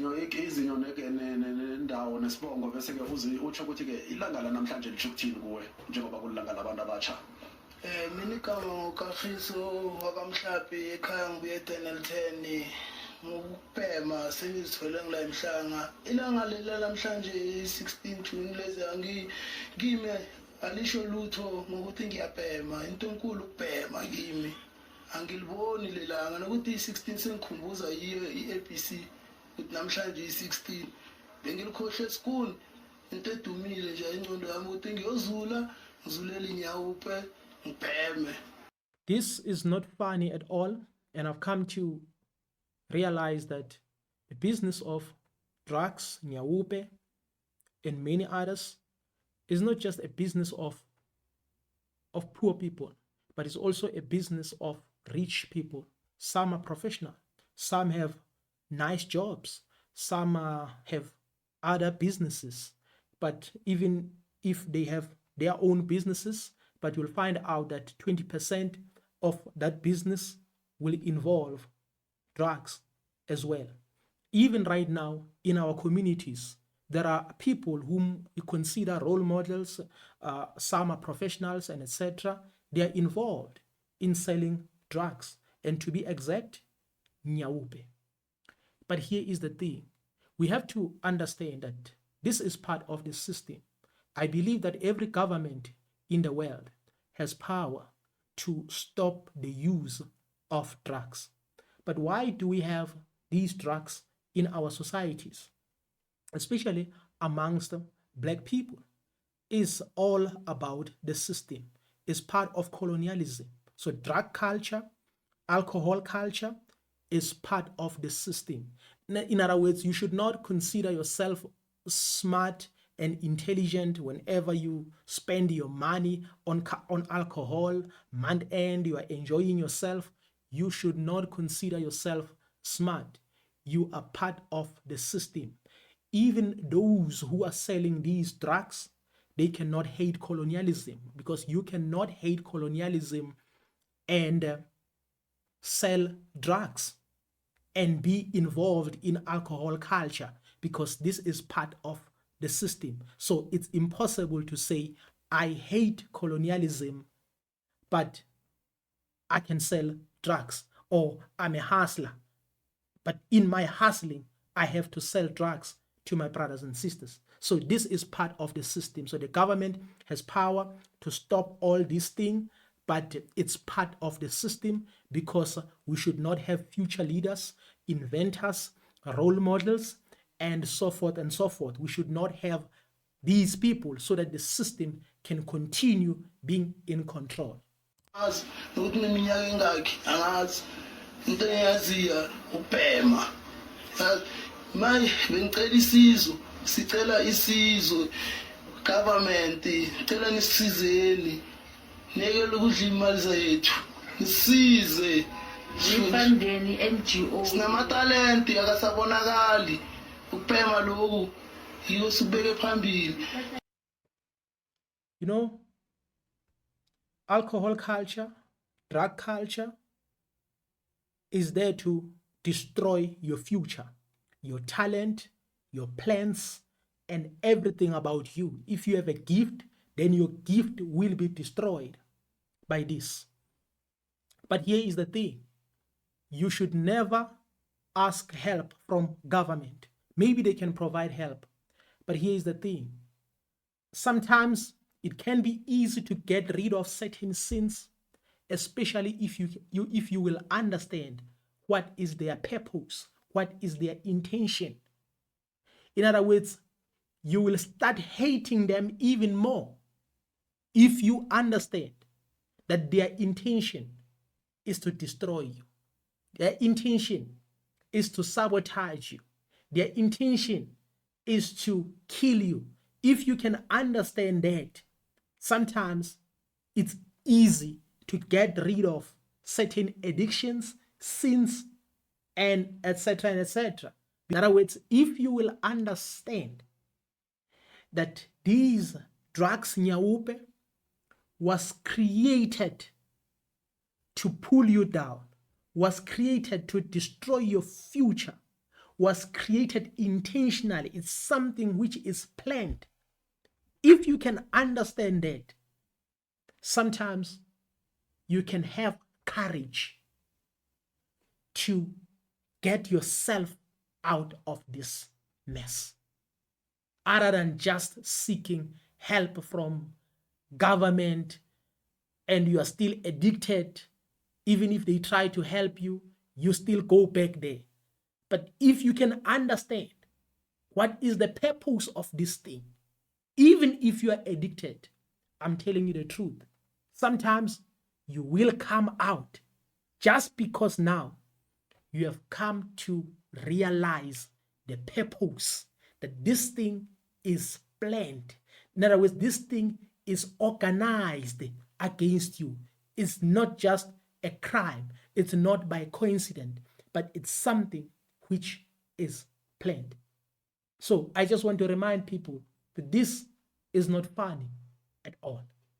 izinyo nendawo nesibongo bese ke utsho ukuthi ke ilanga la namhlanje lisho ukuthini kuwe njengoba kulilanga labantu abatsha. Mina igama ngoKagiso wakamhlapi ekhaya ngibuye eDenelton ngokubhema sengizithole ngila emhlanga ilanga lela namhlanje 16 June lezi ngimi alisho lutho ngokuthi ngiyabhema into enkulu ukubhema kimi angiliboni lelanga nokuthi 16 sengikhumbuza yiyo iABC ukuthi namhlanje 16 bengilikhohle school into edumile nje ingcondo yami ukuthi ngiyozula ngizulele inyawupe ngibheme. This is not funny at all, and I've come to realize that the business of drugs, nyawupe, and many others is not just a business of poor people, but it's also a business of rich people. Some are professional, some have nice jobs, some have other businesses, but even if they have their own businesses, but you'll find out that 20% of that business will involve drugs as well. Even right now in our communities, there are people whom we consider role models, some are professionals and etc. They are involved in selling drugs, and to be exact, nyawupe. But here is the thing. We have to understand that this is part of the system. I believe that every government in the world has power to stop the use of drugs. But why do we have these drugs in our societies, especially amongst black people? It's all about the system. It's part of colonialism. So drug culture, alcohol culture is part of the system. In other words, you should not consider yourself smart and intelligent whenever you spend your money on alcohol, month end, you are enjoying yourself. You should not consider yourself smart. You are part of the system. Even those who are selling these drugs, they cannot hate colonialism, because you cannot hate colonialism and sell drugs and be involved in alcohol culture, because this is part of the system. So it's impossible to say, I hate colonialism, but I can sell drugs, or I'm a hustler, but in my hustling, I have to sell drugs to my brothers and sisters. So this is part of the system. So the government has power to stop all these things, but it's part of the system, because we should not have future leaders, inventors, role models, and so forth and so forth. We should not have these people so that the system can continue being in control. Into engiyaziya ubhema manje bengicela isizo sicela isizo government cela nisizeni nekele ukudla imali zethu nisize ifundeni NGO sinamatalenti akasabonakali ubhema lokhu yiyo sibeke phambili. You know, alcohol culture, drug culture is there to destroy your future, your talent, your plans, and everything about you. If you have a gift, then your gift will be destroyed by this. But here is the thing. You should never ask help from government. Maybe they can provide help. But here is the thing. Sometimes it can be easy to get rid of certain sins, especially if you will understand what is their purpose, what is their intention. In other words, you will start hating them even more if you understand that their intention is to destroy you. Their intention is to sabotage you. Their intention is to kill you. If you can understand that, sometimes it's easy to get rid of certain addictions, sins, and etc. and etc. In other words, if you will understand that these drugs, nyawupe, was created to pull you down, was created to destroy your future, was created intentionally. It's something which is planned. If you can understand that, sometimes you can have courage to get yourself out of this mess, other than just seeking help from government and you are still addicted. Even if they try to help you, you still go back there. But if you can understand what is the purpose of this thing, even if you are addicted, I'm telling you the truth, sometimes you will come out, just because now you have come to realize the purpose, that this thing is planned. In other words, this thing is organized against you. It's not just a crime. It's not by coincidence, but it's something which is planned. So I just want to remind people that this is not funny at all.